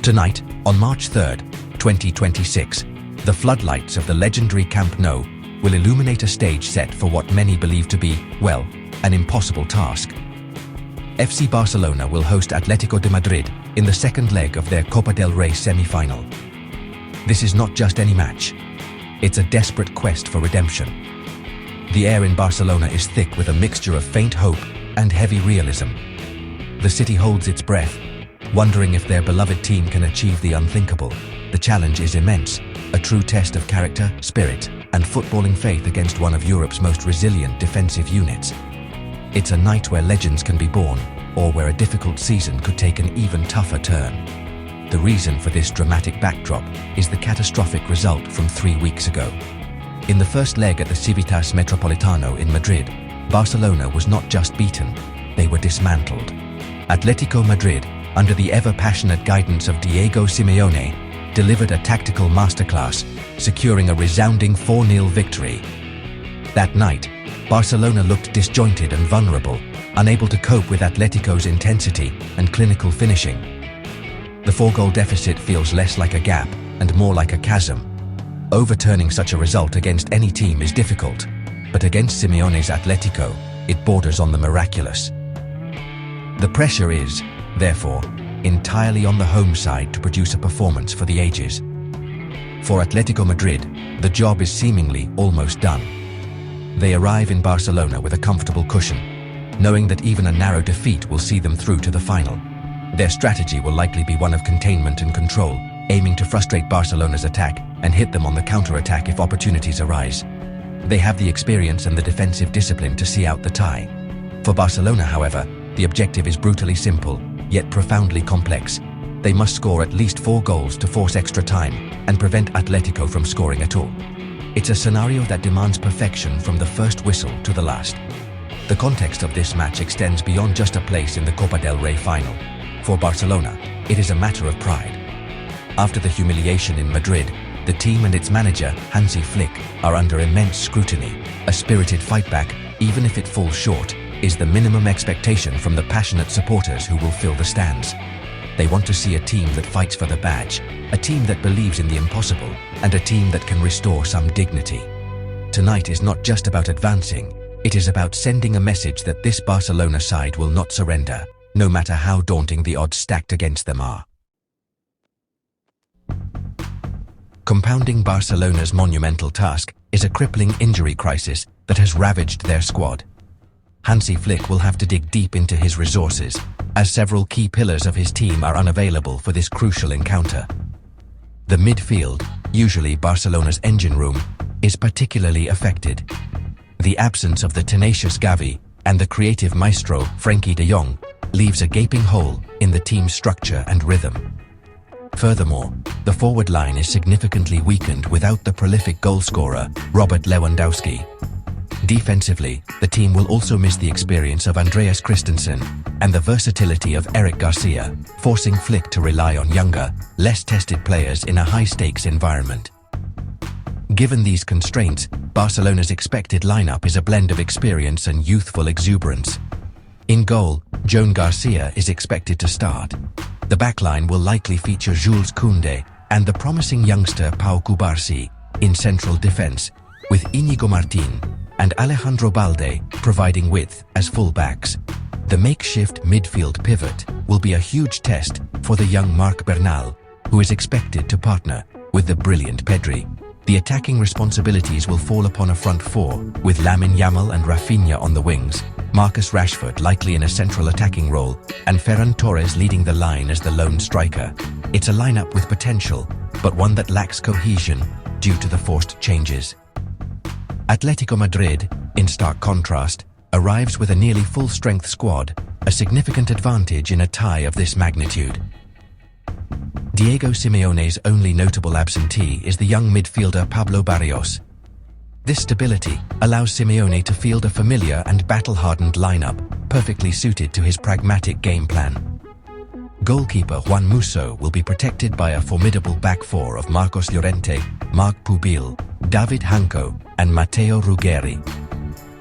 Tonight, on March 3rd, 2026, the floodlights of the legendary Camp Nou will illuminate a stage set for what many believe to be, well, an impossible task. FC Barcelona will host Atletico de Madrid in the second leg of their Copa del Rey semi-final. This is not just any match. It's a desperate quest for redemption. The air in Barcelona is thick with a mixture of faint hope and heavy realism. The city holds its breath, wondering if their beloved team can achieve the unthinkable. The challenge is immense, a true test of character, spirit, and footballing faith against one of Europe's most resilient defensive units. It's a night where legends can be born, or where a difficult season could take an even tougher turn. The reason for this dramatic backdrop is the catastrophic result from 3 weeks ago. In the first leg at the Civitas Metropolitano in Madrid, Barcelona was not just beaten, they were dismantled. Atletico Madrid, under the ever-passionate guidance of Diego Simeone, delivered a tactical masterclass, securing a resounding 4-0 victory. That night, Barcelona looked disjointed and vulnerable, unable to cope with Atletico's intensity and clinical finishing. The 4-goal deficit feels less like a gap and more like a chasm. Overturning such a result against any team is difficult, but against Simeone's Atletico, it borders on the miraculous. The pressure is, therefore, entirely on the home side to produce a performance for the ages. For Atletico Madrid, the job is seemingly almost done. They arrive in Barcelona with a comfortable cushion, knowing that even a narrow defeat will see them through to the final. Their strategy will likely be one of containment and control, aiming to frustrate Barcelona's attack and hit them on the counter-attack if opportunities arise. They have the experience and the defensive discipline to see out the tie. For Barcelona, however, the objective is brutally simple, yet profoundly complex. They must score at least 4 goals to force extra time and prevent Atletico from scoring at all. It's a scenario that demands perfection from the first whistle to the last. The context of this match extends beyond just a place in the Copa del Rey final. For Barcelona, it is a matter of pride. After the humiliation in Madrid, the team and its manager, Hansi Flick, are under immense scrutiny. A spirited fightback, even if it falls short, is the minimum expectation from the passionate supporters who will fill the stands. They want to see a team that fights for the badge, a team that believes in the impossible, and a team that can restore some dignity. Tonight is not just about advancing, it is about sending a message that this Barcelona side will not surrender, no matter how daunting the odds stacked against them are. Compounding Barcelona's monumental task is a crippling injury crisis that has ravaged their squad. Hansi Flick will have to dig deep into his resources, as several key pillars of his team are unavailable for this crucial encounter. The midfield, usually Barcelona's engine room, is particularly affected. The absence of the tenacious Gavi and the creative maestro Frenkie de Jong leaves a gaping hole in the team's structure and rhythm. Furthermore, the forward line is significantly weakened without the prolific goalscorer Robert Lewandowski. Defensively, the team will also miss the experience of Andreas Christensen and the versatility of Eric Garcia, forcing Flick to rely on younger, less tested players in a high-stakes environment. Given these constraints, Barcelona's expected lineup is a blend of experience and youthful exuberance. In goal, Joan Garcia is expected to start. The backline will likely feature Jules Koundé and the promising youngster Pau Cubarsí in central defense, with Íñigo Martín and Alejandro Balde providing width as full-backs. The makeshift midfield pivot will be a huge test for the young Marc Bernal, who is expected to partner with the brilliant Pedri. The attacking responsibilities will fall upon a front four, with Lamine Yamal and Rafinha on the wings, Marcus Rashford likely in a central attacking role, and Ferran Torres leading the line as the lone striker. It's a lineup with potential, but one that lacks cohesion due to the forced changes. Atletico Madrid, in stark contrast, arrives with a nearly full-strength squad, a significant advantage in a tie of this magnitude. Diego Simeone's only notable absentee is the young midfielder Pablo Barrios. This stability allows Simeone to field a familiar and battle-hardened lineup, perfectly suited to his pragmatic game plan. Goalkeeper Juan Musso will be protected by a formidable back four of Marcos Llorente, Marc Pubil, David Hanco, and Matteo Ruggeri.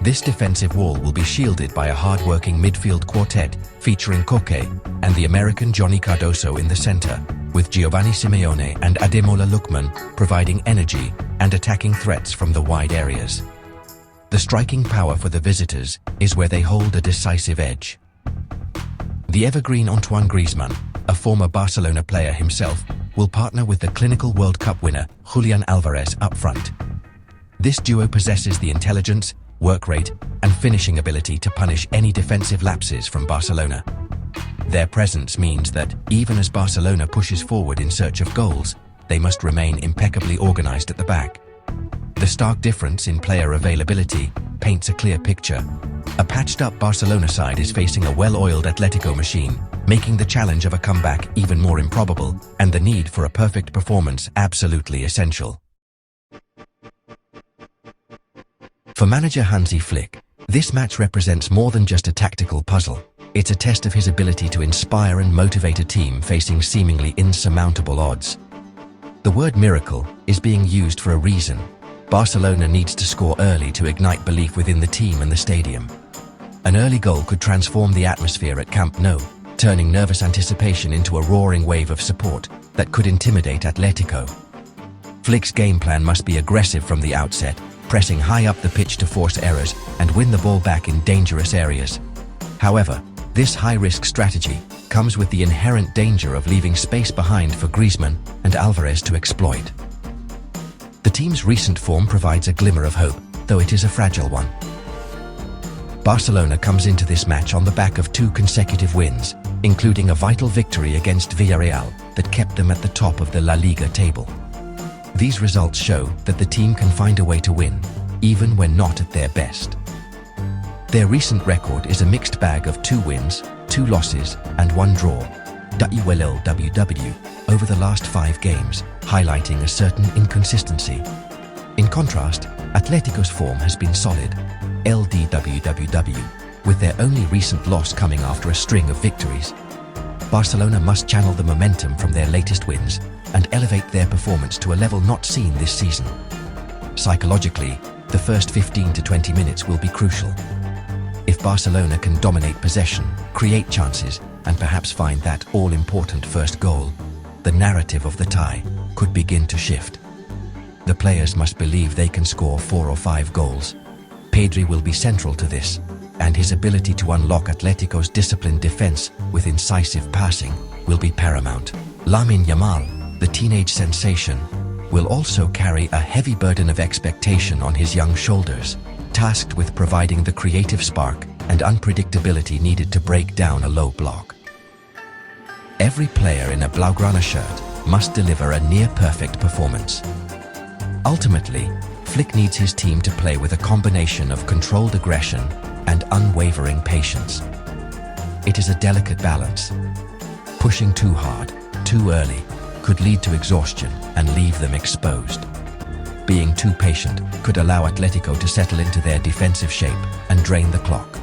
This defensive wall will be shielded by a hard-working midfield quartet featuring Koke and the American Johnny Cardoso in the center. with Giovanni Simeone and Ademola Lookman providing energy and attacking threats from the wide areas. The striking power for the visitors is where they hold a decisive edge. The evergreen Antoine Griezmann, a former Barcelona player himself, will partner with the clinical World Cup winner Julian Alvarez up front. This duo possesses the intelligence, work rate, and finishing ability to punish any defensive lapses from Barcelona. Their presence means that, even as Barcelona pushes forward in search of goals, they must remain impeccably organized at the back. The stark difference in player availability paints a clear picture. A patched-up Barcelona side is facing a well-oiled Atletico machine, making the challenge of a comeback even more improbable, and the need for a perfect performance absolutely essential. For manager Hansi Flick, this match represents more than just a tactical puzzle. It's a test of his ability to inspire and motivate a team facing seemingly insurmountable odds. The word miracle is being used for a reason. Barcelona needs to score early to ignite belief within the team and the stadium. An early goal could transform the atmosphere at Camp Nou, turning nervous anticipation into a roaring wave of support that could intimidate Atletico. Flick's game plan must be aggressive from the outset, pressing high up the pitch to force errors and win the ball back in dangerous areas. However, this high-risk strategy comes with the inherent danger of leaving space behind for Griezmann and Alvarez to exploit. The team's recent form provides a glimmer of hope, though it is a fragile one. Barcelona comes into this match on the back of 2 consecutive wins, including a vital victory against Villarreal that kept them at the top of the La Liga table. These results show that the team can find a way to win, even when not at their best. Their recent record is a mixed bag of 2 wins, 2 losses, and 1 draw over the last 5 games, highlighting a certain inconsistency. In contrast, Atletico's form has been solid, with their only recent loss coming after a string of victories. Barcelona must channel the momentum from their latest wins and elevate their performance to a level not seen this season. Psychologically, the first 15 to 20 minutes will be crucial. If Barcelona can dominate possession, create chances, and perhaps find that all-important first goal, the narrative of the tie could begin to shift. The players must believe they can score 4 or 5 goals. Pedri will be central to this, and his ability to unlock Atletico's disciplined defense with incisive passing will be paramount. Lamine Yamal, the teenage sensation, will also carry a heavy burden of expectation on his young shoulders, tasked with providing the creative spark and unpredictability needed to break down a low block. Every player in a Blaugrana shirt must deliver a near-perfect performance. Ultimately, Flick needs his team to play with a combination of controlled aggression and unwavering patience. It is a delicate balance. Pushing too hard, too early, could lead to exhaustion and leave them exposed. Being too patient could allow Atletico to settle into their defensive shape and drain the clock.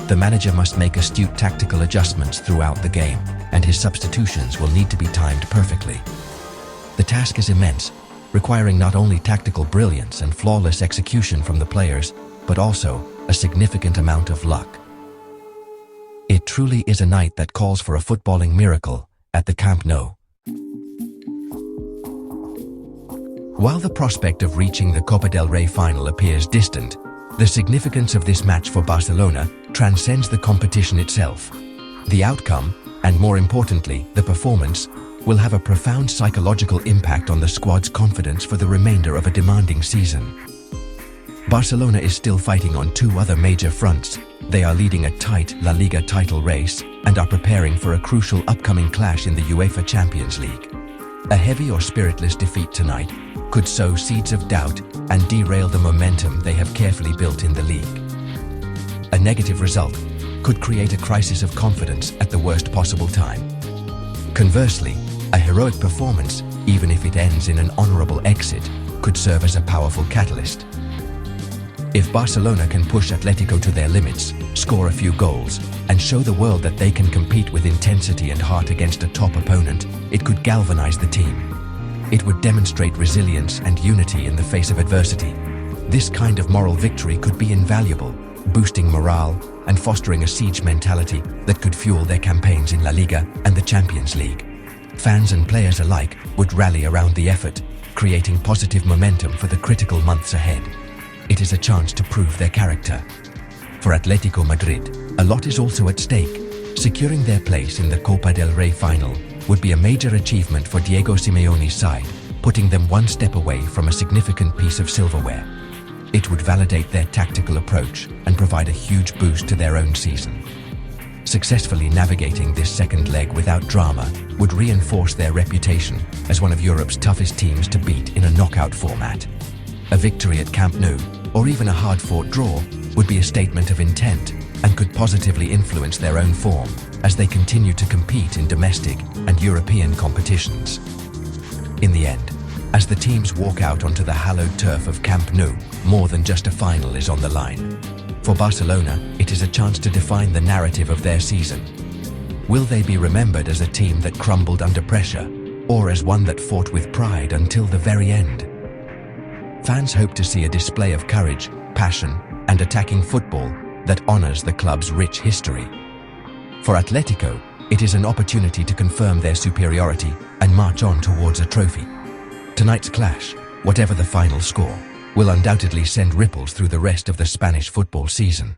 The manager must make astute tactical adjustments throughout the game, and his substitutions will need to be timed perfectly. The task is immense, requiring not only tactical brilliance and flawless execution from the players, but also a significant amount of luck. It truly is a night that calls for a footballing miracle at the Camp Nou. While the prospect of reaching the Copa del Rey final appears distant, the significance of this match for Barcelona transcends the competition itself. The outcome, and more importantly, the performance, will have a profound psychological impact on the squad's confidence for the remainder of a demanding season. Barcelona is still fighting on 2 other major fronts. They are leading a tight La Liga title race and are preparing for a crucial upcoming clash in the UEFA Champions League. A heavy or spiritless defeat tonight could sow seeds of doubt and derail the momentum they have carefully built in the league. A negative result could create a crisis of confidence at the worst possible time. Conversely, a heroic performance, even if it ends in an honorable exit, could serve as a powerful catalyst. If Barcelona can push Atletico to their limits, score a few goals, and show the world that they can compete with intensity and heart against a top opponent, it could galvanize the team. It would demonstrate resilience and unity in the face of adversity. This kind of moral victory could be invaluable, boosting morale and fostering a siege mentality that could fuel their campaigns in La Liga and the Champions League. Fans and players alike would rally around the effort, creating positive momentum for the critical months ahead. It is a chance to prove their character. For Atletico Madrid, a lot is also at stake. Securing their place in the Copa del Rey final would be a major achievement for Diego Simeone's side, putting them one step away from a significant piece of silverware. It would validate their tactical approach and provide a huge boost to their own season. Successfully navigating this second leg without drama would reinforce their reputation as one of Europe's toughest teams to beat in a knockout format. A victory at Camp Nou, or even a hard-fought draw, would be a statement of intent and could positively influence their own form as they continue to compete in domestic and European competitions. In the end, as the teams walk out onto the hallowed turf of Camp Nou, more than just a final is on the line. For Barcelona, it is a chance to define the narrative of their season. Will they be remembered as a team that crumbled under pressure, or as one that fought with pride until the very end? Fans hope to see a display of courage, passion, and attacking football that honors the club's rich history. For Atletico, it is an opportunity to confirm their superiority and march on towards a trophy. Tonight's clash, whatever the final score, will undoubtedly send ripples through the rest of the Spanish football season.